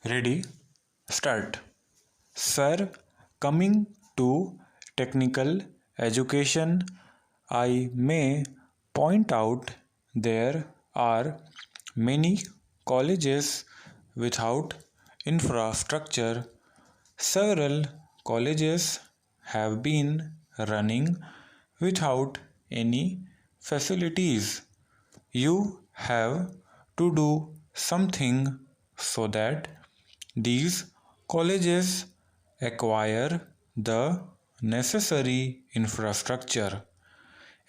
Ready? Start. Sir, coming to technical education, I may point out there are many colleges without infrastructure. Several colleges have been running without any facilities. You have to do something so that these colleges acquire the necessary infrastructure.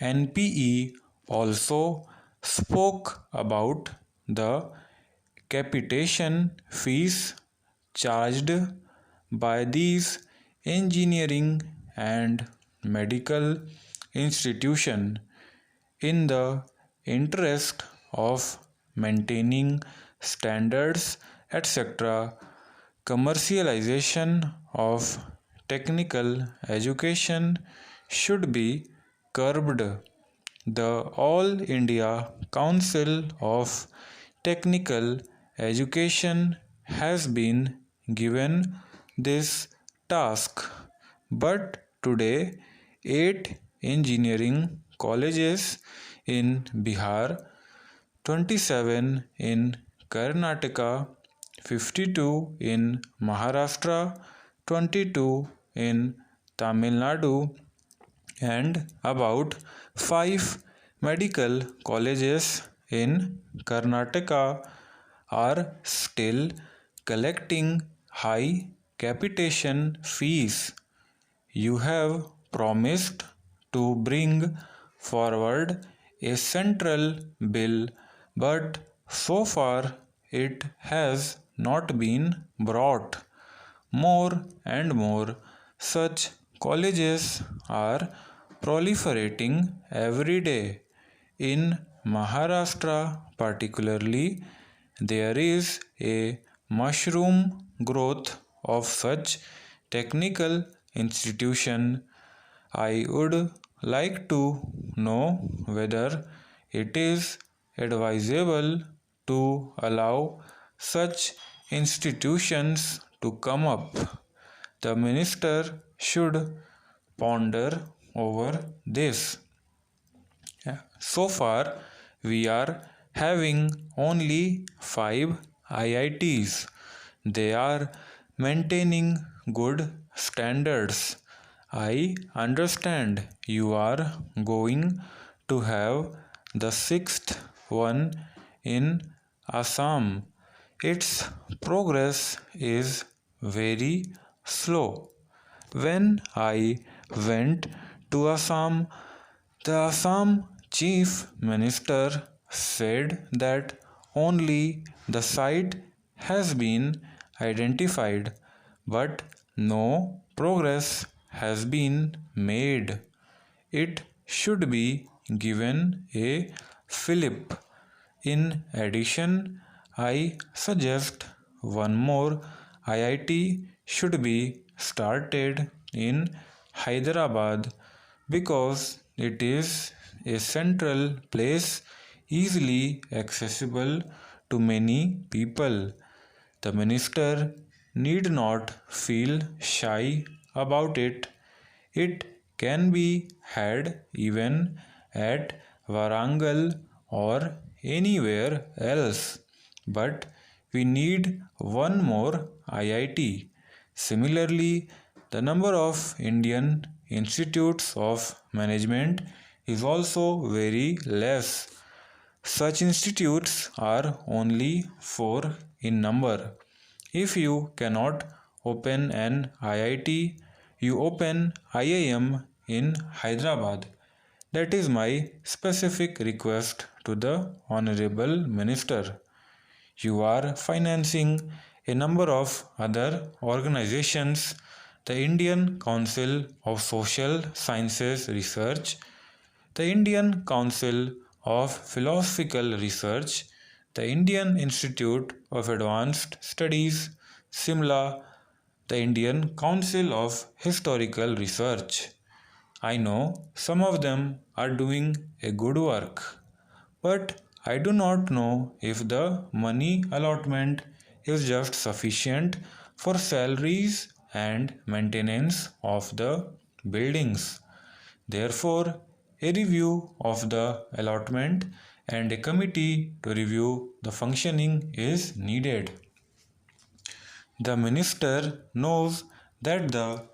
NPE also spoke about the capitation fees charged by these engineering and medical institutions in the interest of maintaining standards, etc. Commercialization of technical education should be curbed. The All India Council of Technical Education has been given this task, but today 8 engineering colleges in Bihar, 27 in Karnataka, 52 in Maharashtra, 22 in Tamil Nadu, and about 5 medical colleges in Karnataka are still collecting high capitation fees. You have promised to bring forward a central bill, but so far it has not been brought. More and more such colleges are proliferating every day. In Maharashtra, particularly, there is a mushroom growth of such technical institution. I would like to know whether it is advisable to allow such institutions to come up. The minister should ponder over this. So far, we are having only 5 IITs. They are maintaining good standards. I understand you are going to have the 6th one in Assam. Its progress is very slow. When I went to Assam, the Assam Chief Minister said that only the site has been identified, but no progress has been made. It should be given a fillip. In addition, I suggest one more IIT should be started in Hyderabad because it is a central place easily accessible to many people. The minister need not feel shy about it. It can be had even at Warangal or anywhere else, but we need one more IIT. Similarly, the number of Indian institutes of management is also very less. Such institutes are only 4 in number. If you cannot open an IIT, you open IIM in Hyderabad. That is my specific request to the Honorable Minister. You are financing a number of other organizations, the Indian Council of Social Sciences Research, the Indian Council of Philosophical Research, the Indian Institute of Advanced Studies, Simla, the Indian Council of Historical Research. I know some of them are doing a good work, but I do not know if the money allotment is just sufficient for salaries and maintenance of the buildings. Therefore, a review of the allotment and a committee to review the functioning is needed. The minister knows that the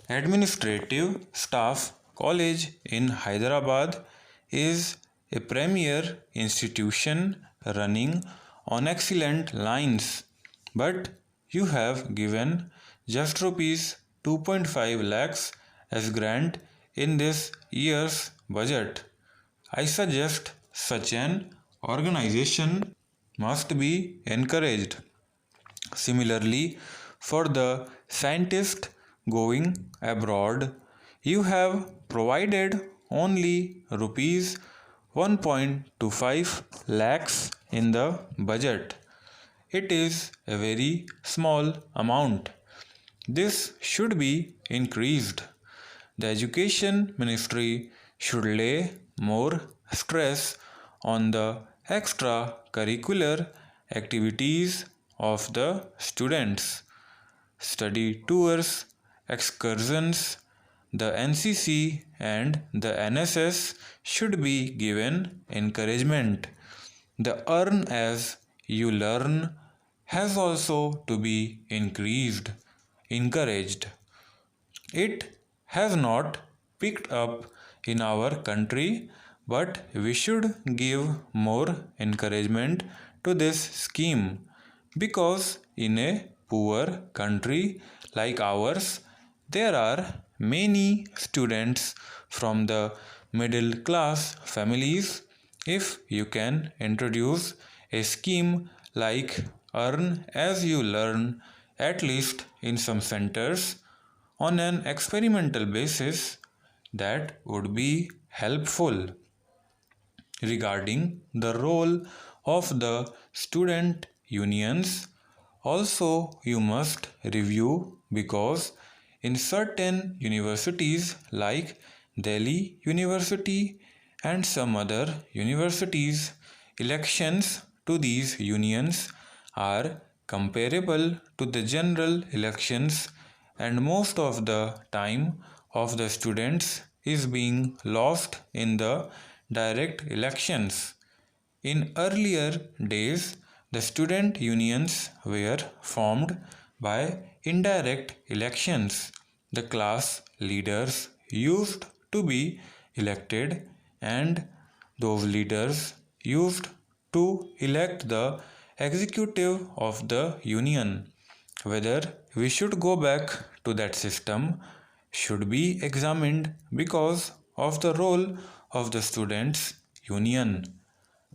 administrative staff college in Hyderabad is a premier institution running on excellent lines, but you have given just rupees 2.5 lakhs as grant in this year's budget. I suggest such an organization must be encouraged. Similarly, for the scientist going abroad, you have provided only rupees 1.25 lakhs in the budget. It is a very small amount. This should be increased. The Education Ministry should lay more stress on the extracurricular activities of the students. Study tours, excursions, the NCC and the NSS should be given encouragement. The earn as you learn has also to be encouraged. It has not picked up in our country, but we should give more encouragement to this scheme because in a poor country like ours, there are many students from the middle class families. If you can introduce a scheme like earn as you learn, at least in some centers, on an experimental basis, that would be helpful. Regarding the role of the student unions, also you must review because in certain universities like Delhi University and some other universities, elections to these unions are comparable to the general elections, and most of the time of the students is being lost in the direct elections. In earlier days, the student unions were formed by indirect elections. The class leaders used to be elected, and those leaders used to elect the executive of the union. Whether we should go back to that system should be examined because of the role of the students' union.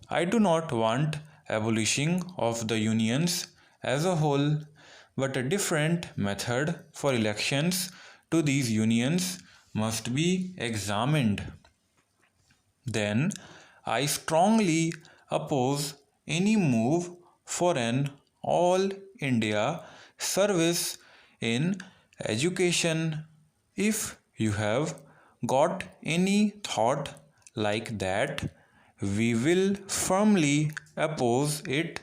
I do not want abolishing of the unions as a whole, but a different method for elections to these unions must be examined. Then I strongly oppose any move for an all India service in education. If you have got any thought like that, we will firmly oppose it,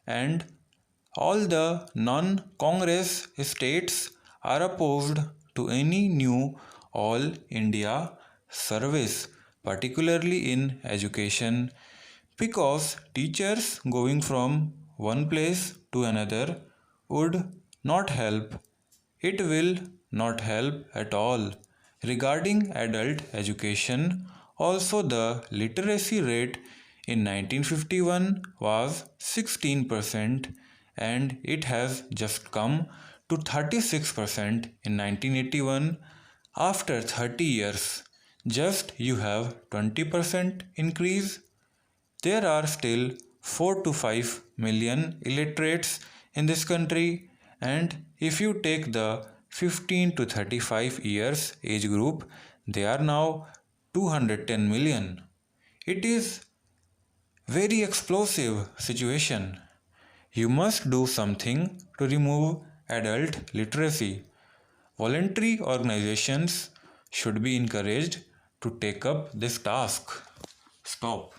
and all the non-Congress states are opposed to any new all India service, particularly in education, because teachers going from one place to another would not help. It will not help at all. Regarding adult education, also the literacy rate in 1951 was 16% and it has just come to 36% in 1981 after 30 years. Just you have 20% increase. There are still 4 to 5 million illiterates in this country, and if you take the 15 to 35 years age group, they are now 210 million. It is very explosive situation. You must do something to remove adult literacy. Voluntary organizations should be encouraged to take up this task. Stop.